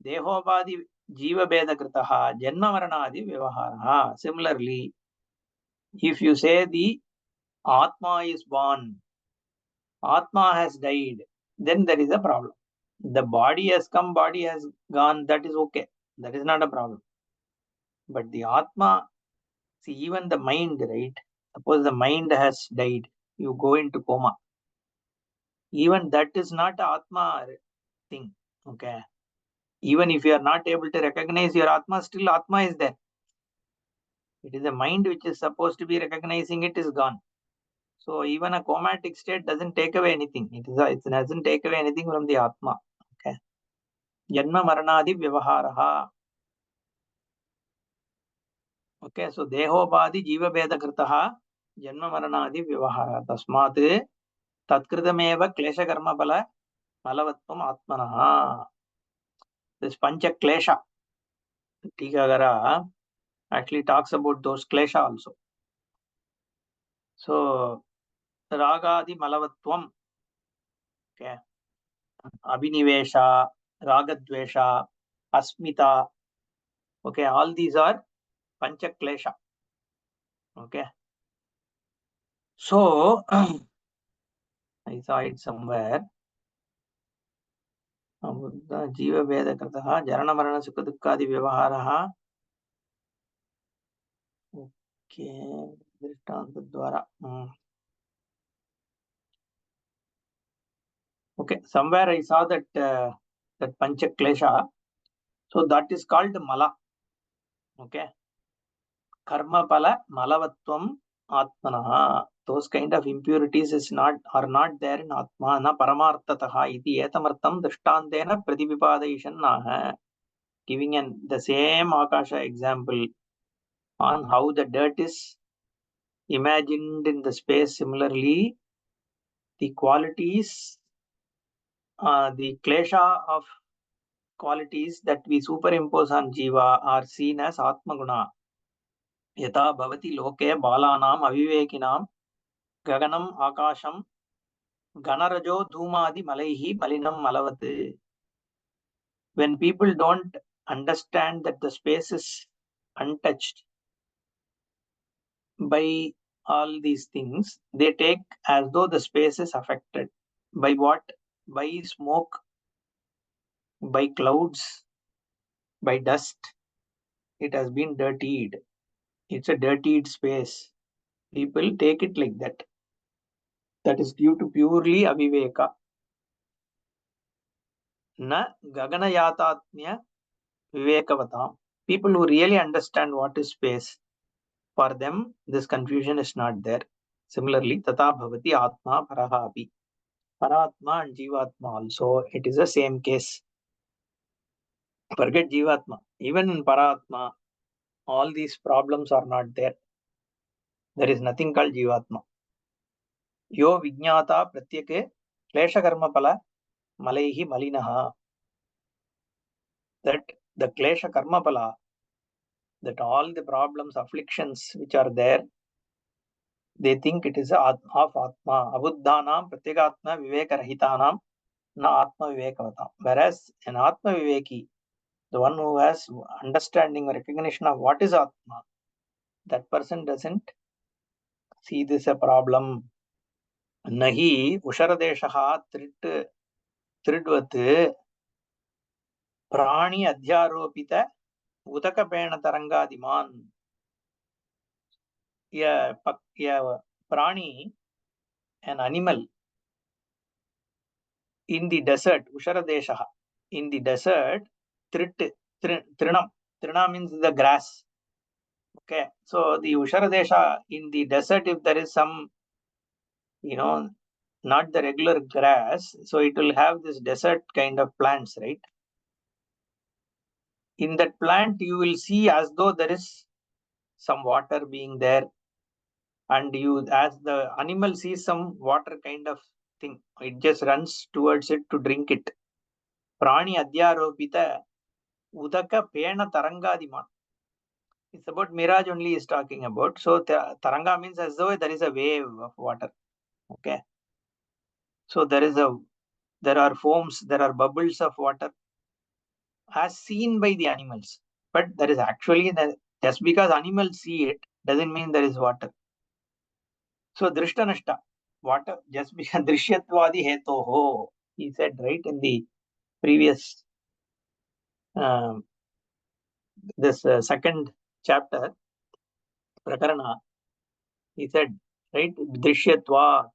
S1: dehobadi jiva veda kritaha janma maranadi vyavahara. Similarly, if you say the Atma is born, Atma has died, then there is a problem. The body has come, body has gone, that is okay. That is not a problem. But the Atma, see, even the mind, right? Suppose the mind has died, you go into coma. Even that is not Atma thing. Okay. Even if you are not able to recognize your Atma, still Atma is there. It is the mind which is supposed to be recognizing it is gone. So even a comatic state doesn't take away anything. It doesn't take away anything from the Atma. Okay. Janma maranadi vyavaharaha. Okay. So dehobadi jiva beda kritaha janma maranadi vyavahara. Tasmat tatkritameva klesha karma pala malavatvam atmanaha. This pancha klesha. Tikagara actually talks about those klesha also. So ragadi malavatvam. Okay. Abhinivesha, ragadvesha, asmita. Okay. All these are pancha klesha. Okay. So I saw it somewhere. Jiva Veda Krataha, Jarana Marana Sukha Dukkadi Vyavaharaha. Okay. Drishtantadwara. Okay, somewhere I saw that that Pancha Klesha. So that is called Mala. Okay. Karma Pala Malavatvam Atmanaha. Those kind of impurities are not there in Atma. Na Paramartataha iti etamartam drishtantena prativipadayishannaha. Giving the same Akasha example on how the dirt is imagined in the space. Similarly, the qualities, the klesha of qualities that we superimpose on Jiva are seen as Atma Guna. Yata bhavati loke balanam avivekinam gaganam akasham ganarajo dhumadi malaihi malinam malavat. When people don't understand that the space is untouched by all these things, they take as though the space is affected. By what? By smoke, by clouds, by dust. It has been dirtied. It's a dirtied space. People take it like that. That is due to purely aviveka. Na gaganayatatmya vivekavatam. People who really understand what is space, for them this confusion is not there. Similarly, tata bhavati atma paraha api. Paratma and Jivatma also, it is the same case. Forget Jivatma. Even in Paratma, all these problems are not there. There is nothing called Jivatma. Yo Vijnata Pratyake Klesha Karma Pala Malaihi Malinaha. That the Klesha Karma Pala, that all the problems, afflictions which are there, they think it is of Atma. Abuddhanam Pratyekatma Vivekarahitanam na Atma Vivekavatam. Whereas an Atma Viveki, the one who has understanding or recognition of what is Atma, that person doesn't see this a problem. Nahi Usharadeshaha Tridvat Prani Adhyaropita Udakapena Tarangadiman. Yeah, Prani, an animal in the desert, Usharadeshaha, in the desert, Trinam. Trina means the grass. Okay, so the Usharadesha in the desert, if there is some, not the regular grass, so it will have this desert kind of plants, right? In that plant, you will see as though there is some water being there, and as the animal sees some water kind of thing, it just runs towards it to drink it. Prani Adhyaropita Udaka Pena Tarangadiman. It's about mirage only is talking about. So Taranga means as though there is a wave of water. Okay. So there are foams, there are bubbles of water as seen by the animals. But there is actually, just because animals see it doesn't mean there is water. So Drishtanashta, water, just because Drishyatwadi Hetoho, he said right in the previous, this second chapter, Prakarana, he said, right, Drishyatva,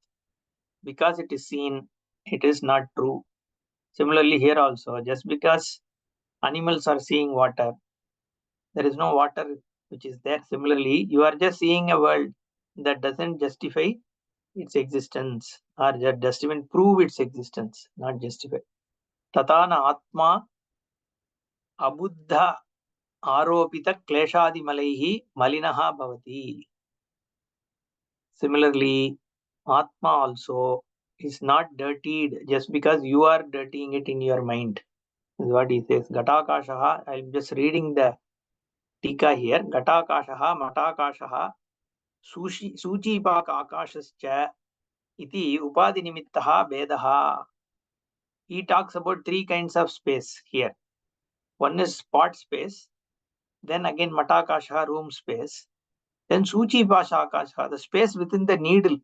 S1: because it is seen, it is not true. Similarly, here also, just because animals are seeing water, there is no water which is there. Similarly, you are just seeing a world that doesn't justify its existence, or that doesn't even prove its existence, not justify. Tatana Atma Abuddha Aropita Kleshadi Malaihi Malinaha Bhavati. Similarly, Atma also is not dirtied just because you are dirtying it in your mind. This is what he says. Gatakashaha, I'm just reading the Tika here. Gatakashaha, Matakashaha, Suchipaka Akashascha, iti Upadinimittaha Vedaha. He talks about three kinds of space here. One is spot space, then again Matakashaha, room space, then Suchipasha Akashaha, the space within the needle.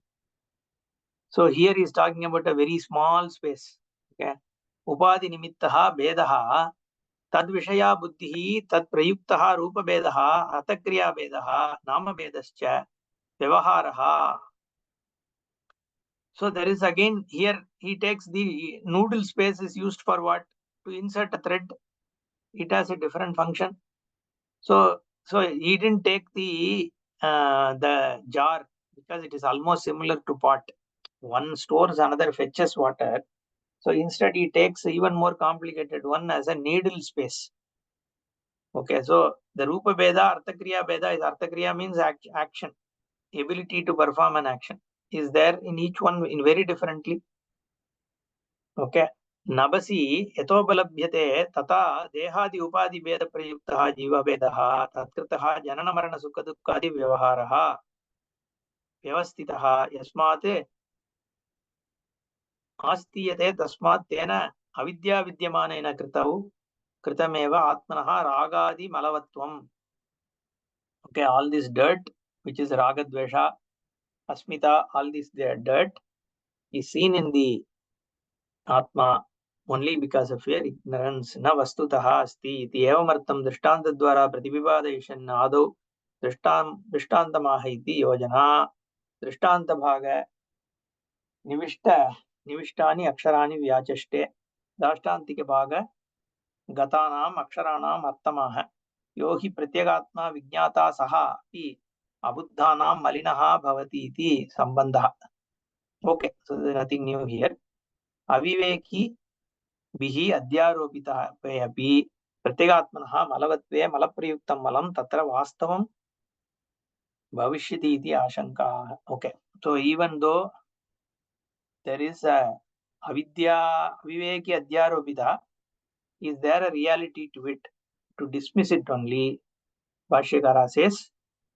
S1: So here he is talking about a very small space. Okay. Upadinimittaha Vedaha. Tad Vishaya Buddhi, Tad Prayuktaha Rupa Bedaha, Atakriya Bedaha, Nama Bedascha. Vyavaharaha. So there is again here he takes the noodle space is used for what? To insert a thread. It has a different function. So he didn't take the jar because it is almost similar to pot. One stores, another fetches water. So instead he takes even more complicated one as a needle space. Okay, so the Rupa Beda, Artha Kriya Beda is Artha Kriya means action, ability to perform an action is there in each one in very differently. Okay. नभसि यथोपलभ्यते तथा देहादि उपाधि भेद प्रयुक्तः जीवभेदः तत्कृतः जनन मरण सुख दुःखादि व्यवहारः व्यवस्थितः यस्मात् आस्तीयते तस्मात् तेन अविद्या विद्यमानेन कृतमेव आत्मनः रागादि मलवत्वम्. Okay, all this dirt which is raga dvesha asmita, all this dirt is seen in the atma only because of your ignorance. Na vastutaha asti iti evamartam drishtantadvara pratibivadayishan adau drishtantamaha iti yojana. दृष्टान्तभाग निविष्टानि अक्षराणि व्याचष्टे दाष्टान्तिकभाग गतानाम् अक्षराणाम् अर्थमाः यो हि प्रत्यगात्मा विज्ञाता सः अपि अबुद्धानां मलिनः भवति इति सम्बन्धः. Okay, so nothing new here. अविवेकी बिहि अध्यारोपितः अपि प्रत्यगात्मनः मलवत्वे मलप्रयुक्तं मलं तत्र वास्तवं भविष्यति इति आशंका. Okay, so even though there is a avidya aviveki adhyaropita, is there a reality to it? To dismiss it only, Bhashyakara says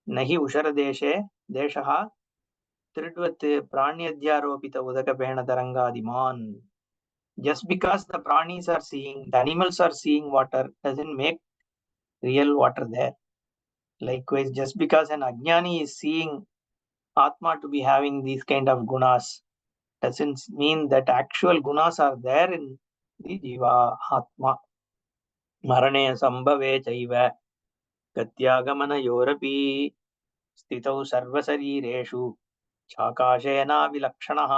S1: nahi ushara deshaha tridvat pranyadhyaropita udakapena tarangadiman. Just because the pranis are seeing, the animals are seeing water doesn't make real water there. Likewise, just because an ajnani is seeing Atma to be having these kind of gunas doesn't mean that actual gunas are there in the Jiva Atma. Marane sambhave chaiva gatyagamanayораपि स्थितौ सर्वशरीरेषु चाकाशेन विलक्षणः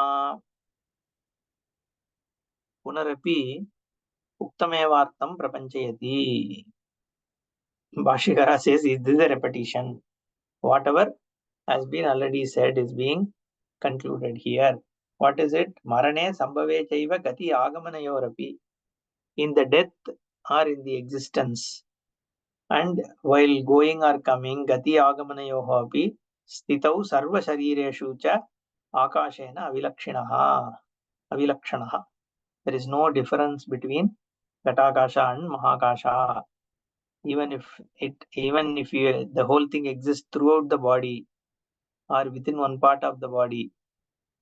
S1: पुनरपि उक्तमेवार्थं प्रपञ्चयति. Bhashyakara says, is this a repetition? Whatever has been already said is being concluded here. What is it? Marane sambhave chaiva gati agamanayorapi. In the death or in the existence, and while going or coming, gati agamanayoho api stitau sarva sharireshu cha akashena avilakshanaha. There is no difference between Ghatakasha and Mahakasha. Even if the whole thing exists throughout the body or within one part of the body,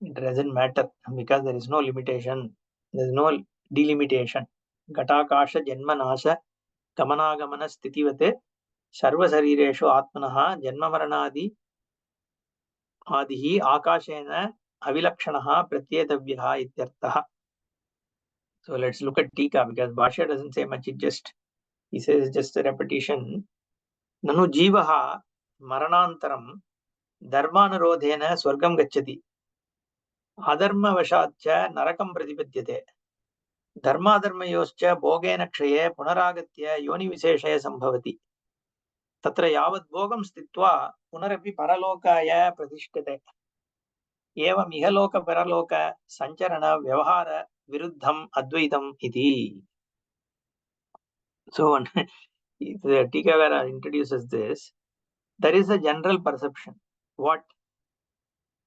S1: it doesn't matter because there is no limitation. There is no delimitation. Ghatakasha janma nasha gamanagamana sthitivat sarva sharireshu atmanah janma maranadi adihi akashena avilakshanaha pratyetavyaha ityartah. So let's look at Tika because Bhashya doesn't say much. He says just a repetition. Nanu jivaha maranantaram dharmanurodhena swargam gacchati. Adharmavashatcha narakam pratipadyate. Dharmadharmayoscha bhogena kshaye punaragatya yoni visheshaya sambhavati. Tatra yavat bhogam stitva punarapi paralokaya pratishtete. Evam ihaloka paraloka sancharana vyavahara viruddham advaitam iti. So the Tikavara introduces this. There is a general perception. What?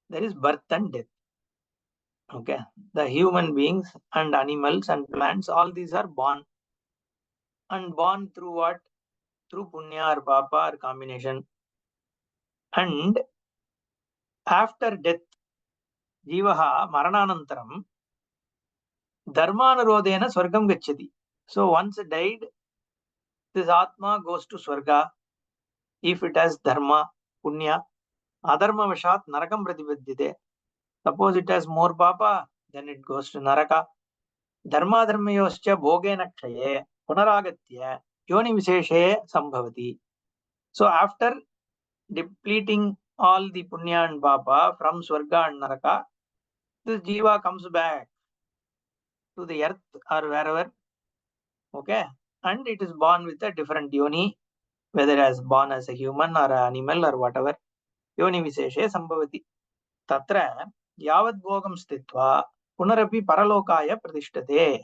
S1: There is birth and death. Okay. The human beings and animals and plants, all these are born. And born through what? Through punya or papa or combination. And after death, jivaha marananantaram dharmanurodhena swargam gacchati. So once died, this atma goes to swarga if it has dharma, punya. Adharma vashat narakam pratipadyate. Suppose it has more papa, then it goes to naraka. Dharmadharmayoscha bhogena kshaye punaragatya yoni visheshe sambhavati. So after depleting all the punya and papa from Swarga and Naraka, this jiva comes back to the earth or wherever, okay, and it is born with a different yoni, whether as born as a human or an animal or whatever, yoni viseshe sambhavati. Tatra yavat bhogam sthitva punarapi paralokaya pratishtade.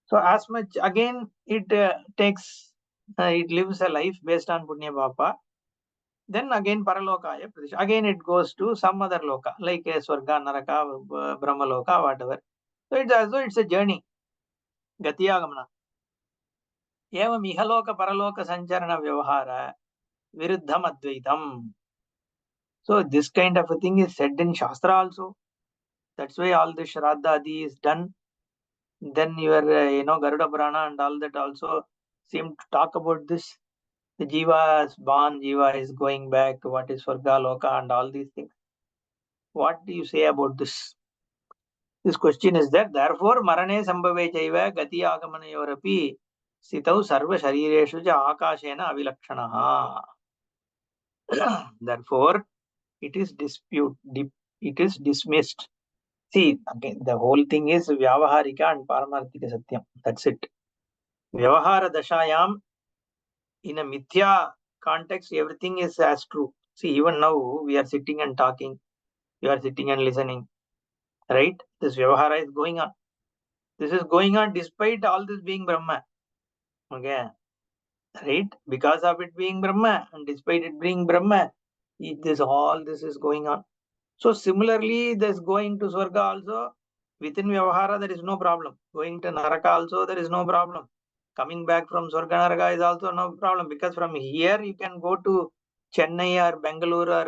S1: So as much again it it lives a life based on punya papa. Then again paralokaya pratishtade. Again it goes to some other loka like Swarga, Naraka, Brahmaloka, whatever. So it's as though it's a journey. Gatiyagamana. एवं इहलोक परलोक संचरण व्यवहार विरुद्धम अद्वैतम. So this kind of a thing is said in Shastra also. That's why all the Shraddha Adi is done. Then your Garuda Purana and all that also seem to talk about this. The Jiva is born, Jiva is going back, what is Swarga, Loka and all these things. What do you say about this? This question is there. Therefore, Marane Sambhave Chaiva Gati Agamanayorapi Sitau Sarva Sharireshu Ja Akashena Avilakshanaha. Therefore, it is dismissed. See, again, the whole thing is Vyavaharika and Paramarthika Satyam. That's it. Vyavahara Dashayam, in a Mithya context, everything is as true. See, even now we are sitting and talking, you are sitting and listening, right? This Vyavahara is going on. This is going on despite all this being Brahma. Okay, right? Because of it being Brahma and despite it being Brahma, all this is going on. So similarly, this going to Swarga also, within Vyavahara, there is no problem. Going to Naraka also, there is no problem. Coming back from Swarga Naraka is also no problem, because from here you can go to Chennai or Bangalore or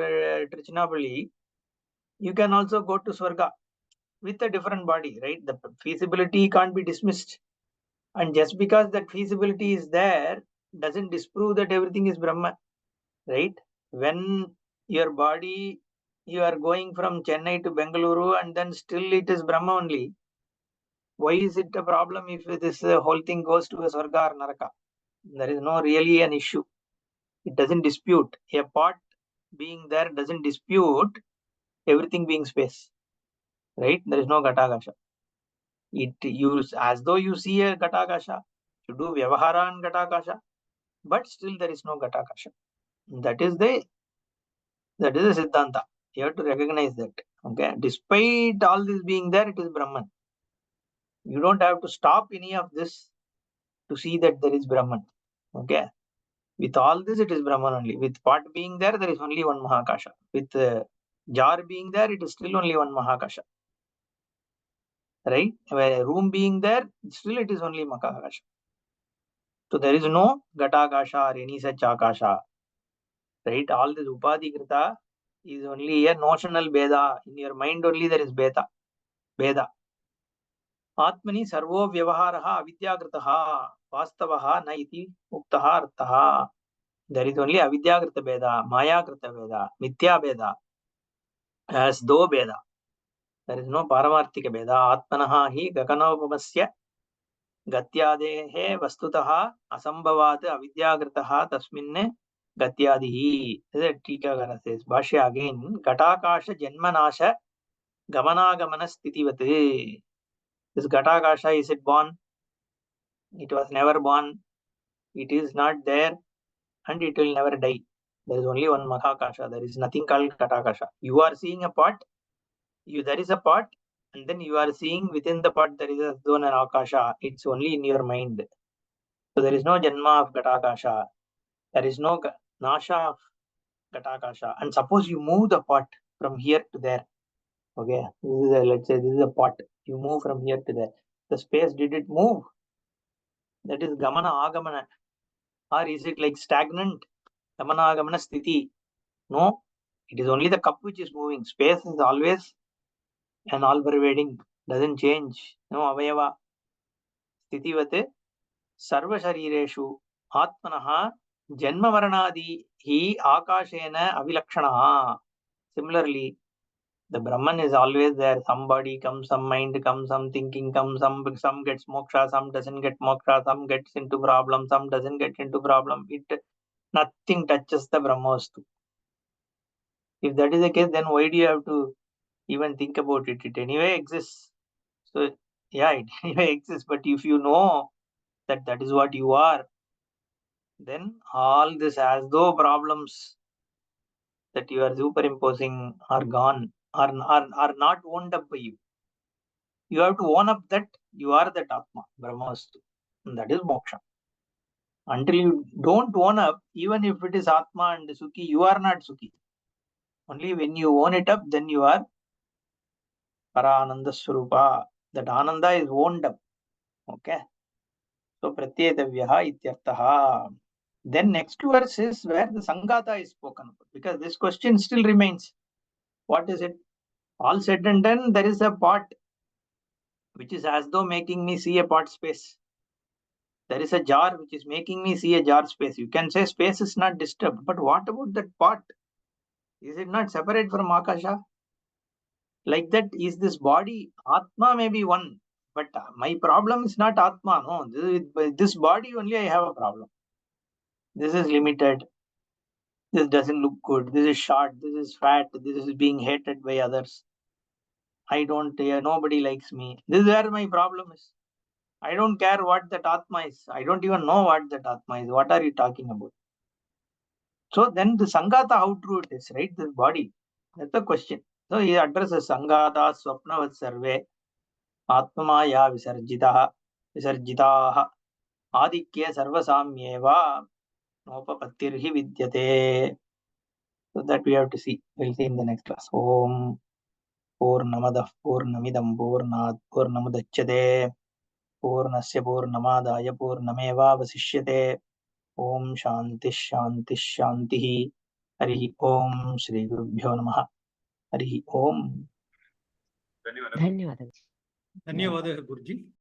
S1: Tiruchinapalli. You can also go to Swarga with a different body, right? The feasibility can't be dismissed. And just because that feasibility is there, doesn't disprove that everything is Brahma, right? When your body, you are going from Chennai to Bengaluru and then still it is Brahma only. Why is it a problem if this whole thing goes to a Swarga or Naraka? There is no really an issue. It doesn't dispute. A part being there doesn't dispute everything being space, right? There is no Gatakasha. It use as though you see a Gatakasha. You do Vyavahara and Gatakasha, but still there is no Gatakasha. That is the Siddhanta. You have to recognize that. Okay. Despite all this being there, it is Brahman. You don't have to stop any of this to see that there is Brahman. Okay. With all this, it is Brahman only. With pot being there, there is only one Mahakasha. With jar being there, it is still only one Mahakasha. Right? Where room being there, still it is only Mahakasha. So there is no Gatakasha or any such Akasha. Right? All this Upadhikrita is only a notional Veda. In your mind only there is Veda. Atmani sarvo vyavaharaha avidyagritah vastavah na iti uktah artah. There is only avidyagrita Veda, mayagrita Veda, mithya Veda, as though Veda. There is no paramarthika Veda. Atmanaha hi gaganopamasya gatyadehe vastutah asambhavat avidyagritah tasminne gatyadihi. This is Tikakara says. Bhashya again. Gatakasha janmanasha gamanagamanas sthitivat. This Gatakasha, is it born? It was never born. It is not there and it will never die. There is only one Mahakasha. There is nothing called Gatakasha. You are seeing a pot. There is a pot, and then you are seeing within the pot there is a zone and Akasha. It's only in your mind. So there is no Janma of Gatakasha. There is no Nasha of Gatakasha. And suppose you move the pot from here to there. Okay, let's say this is a pot. You move from here to there. The space, did it move? That is Gamana Agamana. Or is it like stagnant? Gamana Agamana Sthiti. No, it is only the cup which is moving. Space is always an all-pervading, doesn't change. No avayava. Sthitivat sarva sharireshu atmanaha janma maranadi hi akashena avilakshanaha. Similarly, the Brahman is always there. Some body comes, some mind comes, some thinking comes, some gets moksha, some doesn't get moksha, some gets into problem, some doesn't get into problem. Nothing touches the Brahmastu. If that is the case, then why do you have to even think about it? It anyway exists. So yeah, it anyway exists. But if you know that that is what you are, then all this as though problems that you are superimposing are gone, are not owned up by you. You have to own up that you are that Atma, Brahmastu. And that is moksha. Until you don't own up, even if it is Atma and Sukhi, you are not Sukhi. Only when you own it up, then you are Parananda Swarupa. That Ananda is owned up. Okay. So Pratyetavyaha ityartaha. Then next verse is where the Sangata is spoken about. Because this question still remains. What is it? All said and done, there is a pot which is as though making me see a pot space. There is a jar which is making me see a jar space. You can say space is not disturbed, but what about that pot? Is it not separate from Akasha? Like that, is this body? Atma may be one, but my problem is not Atma. No, this body only I have a problem. This is limited. This doesn't look good. This is short. This is fat. This is being hated by others. I don't, nobody likes me. This is where my problem is. I don't care what that Atma is. I don't even know what that Atma is. What are you talking about? So then the Sangata, how true it is, right? This body. That's the question. So he addresses Sangata, Swapnavat Sarve, Atmamaya Visarjitaha, Adikya Sarvasamyeva, Nopapattirhi Vidyate. So that we have to see. We'll see in the next class. Om Purnamadah Purnamidam Purnat Purnamudachyate Purnasya Purnamadaya Purnameva Vasishyate. Om Shanti Shanti Shanti. Harihi Om Shri Gurubhyo Namaha. Harihi Om.
S2: ಧನ್ಯವಾದಗಳು.
S3: ಧನ್ಯವಾದ ಗುರುಜಿ.